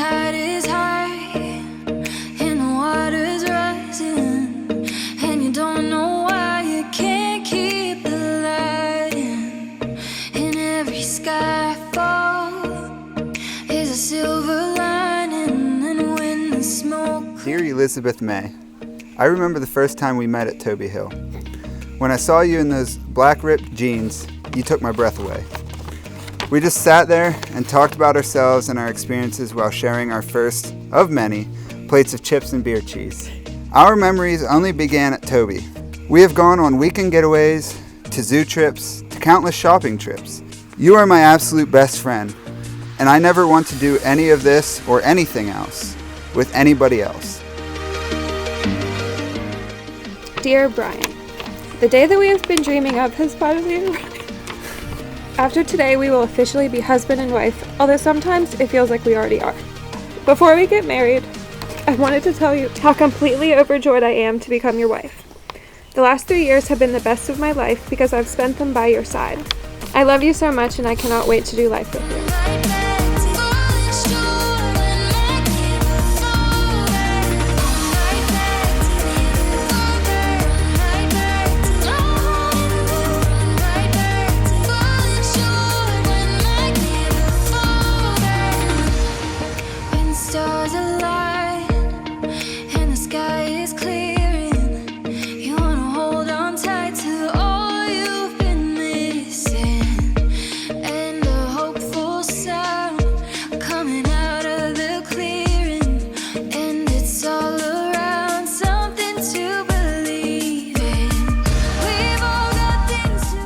tide is high and the water's rising, and you don't know why you can't keep the light in every skyfall is a silver lining, and when the smoke... Dear Elizabeth May, I remember the first time we met at Toby Hill. When I saw you in those black ripped jeans, you took my breath away. We just sat there and talked about ourselves and our experiences while sharing our first, of many, plates of chips and beer cheese. Our memories only began at Toby. We have gone on weekend getaways, to zoo trips, to countless shopping trips. You are my absolute best friend, and I never want to do any of this or anything else with anybody else. Dear Brian, the day that we have been dreaming of has finally arrived. After today, we will officially be husband and wife, although sometimes it feels like we already are. Before we get married, I wanted to tell you how completely overjoyed I am to become your wife. The last 3 years have been the best of my life because I've spent them by your side. I love you so much and I cannot wait to do life with you. Stars align and the sky is clearing. You wanna hold on tight to all you've been missing, and a hopeful sound coming out of the clearing, and it's all around, something to believe in. We've all got things to...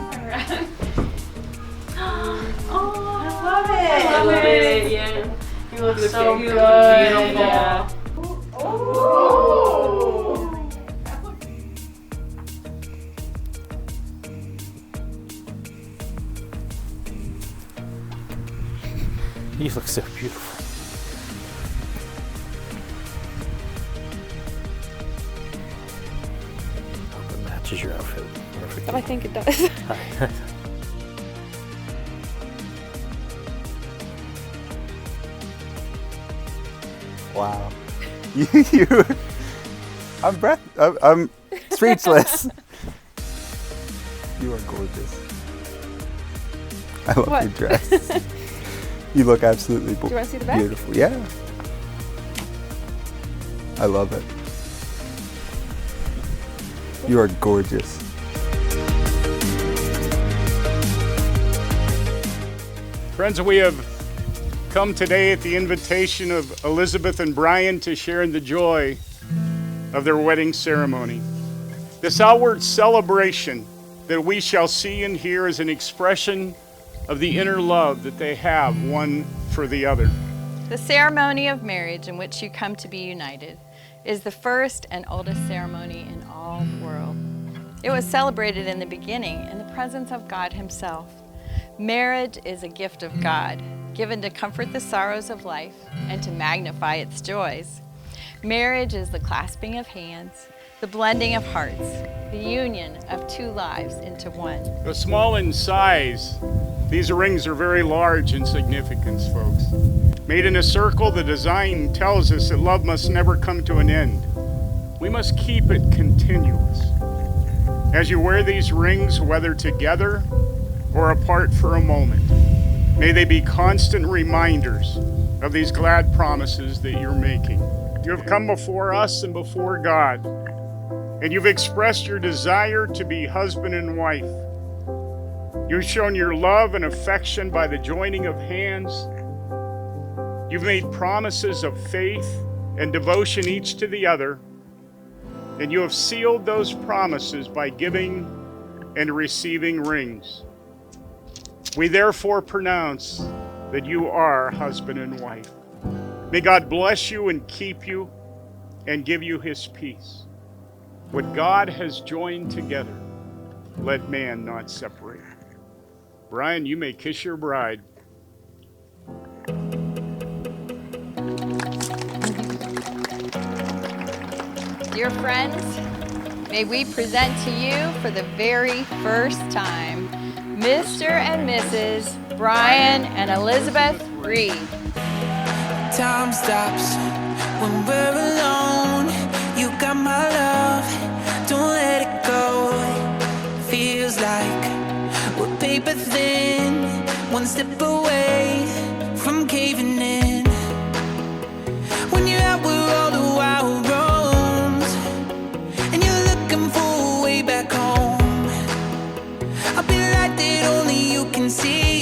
Oh, I love it. I love it. Yeah. You look so good. Beautiful. Yeah. Oh. You look so beautiful. Hope it matches your outfit perfectly. I think it does. Wow. I'm speechless. You are gorgeous. I love What? your dress. You look absolutely Do you want to see the back? beautiful. Yeah. I love it. You are gorgeous. Friends, we have come today at the invitation of Elizabeth and Brian to share in the joy of their wedding ceremony. This outward celebration that we shall see and hear is an expression of the inner love that they have one for the other. The ceremony of marriage in which you come to be united is the first and oldest ceremony in all the world. It was celebrated in the beginning in the presence of God Himself. Marriage is a gift of God, given to comfort the sorrows of life and to magnify its joys. Marriage is the clasping of hands, the blending of hearts, the union of two lives into one. Though small in size, these rings are very large in significance, folks. Made in a circle, the design tells us that love must never come to an end. We must keep it continuous. As you wear these rings, whether together or apart for a moment, may they be constant reminders of these glad promises that you're making. You have come before us and before God, and you've expressed your desire to be husband and wife. You've shown your love and affection by the joining of hands. You've made promises of faith and devotion each to the other, and you have sealed those promises by giving and receiving rings. We therefore pronounce that you are husband and wife. May God bless you and keep you and give you His peace. What God has joined together, let man not separate. Brian, you may kiss your bride. Dear friends, may we present to you for the very first time Mr. and Mrs. Brian and Elizabeth Reed. Time stops when we're alone. You got my love, don't let it go. Feels like we're paper thin, one step away from caving in. When you're out where all the wild roams, and you're looking for a way back home, I'll be like that only you can see.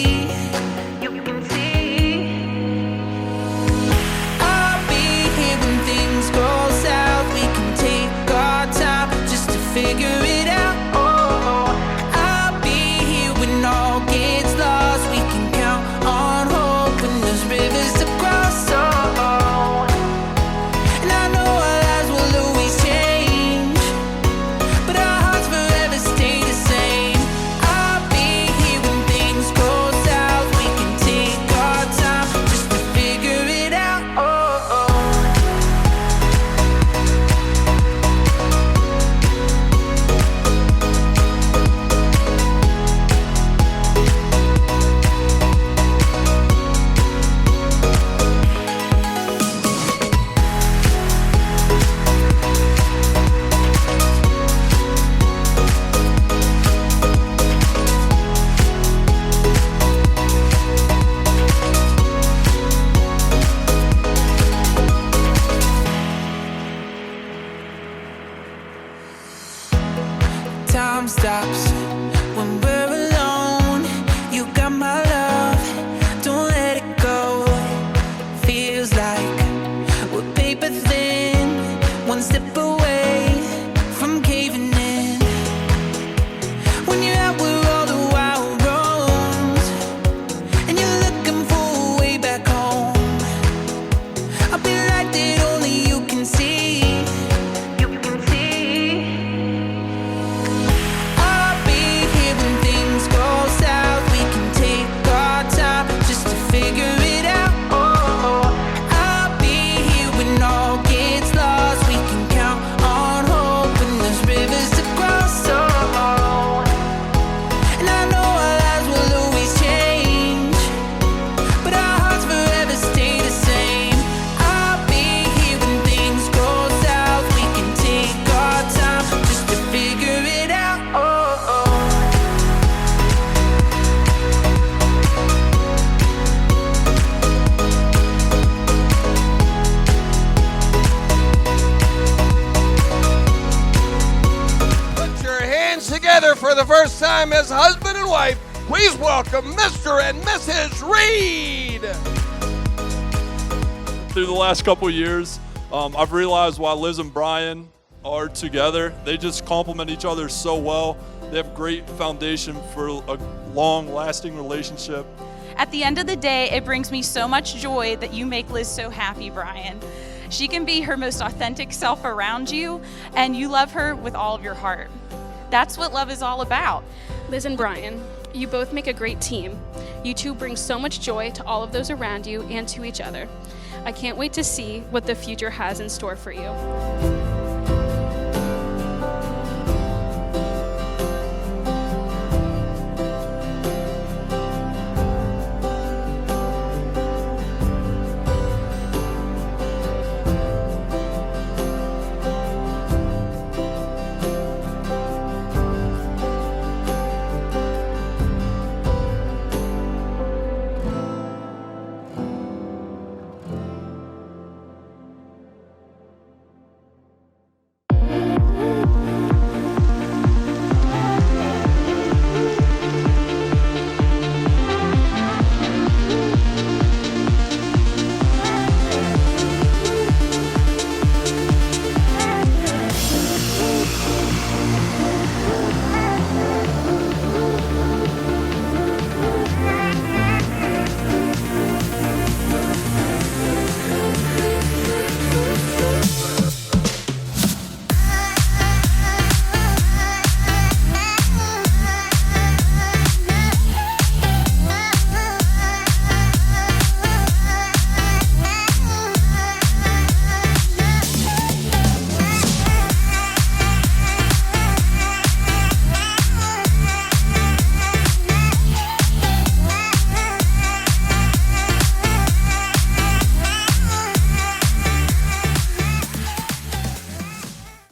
Figure it out. I'll be here when all gets lost. We can count on hope when there's rivers to cross. And I know our lives will always change, but our hearts forever stay the same. I'll be here when things go south. We can take our time just to figure it out. Time stops when we're alone. You got my love, don't let it go. Feels like we're paper thin, one step away from caving in. When you're out where all the wild roams, and you're looking for a way back home, I'll be like that only you can see. Figure it out. I'll be here when all gets lost. We can count on hope when there's rivers to cross. And I know our lives will always change, but our hearts forever stay the same. I'll be here when things go south. We can take our time just to figure it out. Together for the first time as husband and wife, please welcome Mr. and Mrs. Reed. Through the last couple of years, I've realized why Liz and Brian are together. They just complement each other so well. They have great foundation for a long-lasting relationship. At the end of the day, it brings me so much joy that you make Liz so happy, Brian. She can be her most authentic self around you, and you love her with all of your heart. That's what love is all about. Liz and Brian, you both make a great team. You two bring so much joy to all of those around you and to each other. I can't wait to see what the future has in store for you.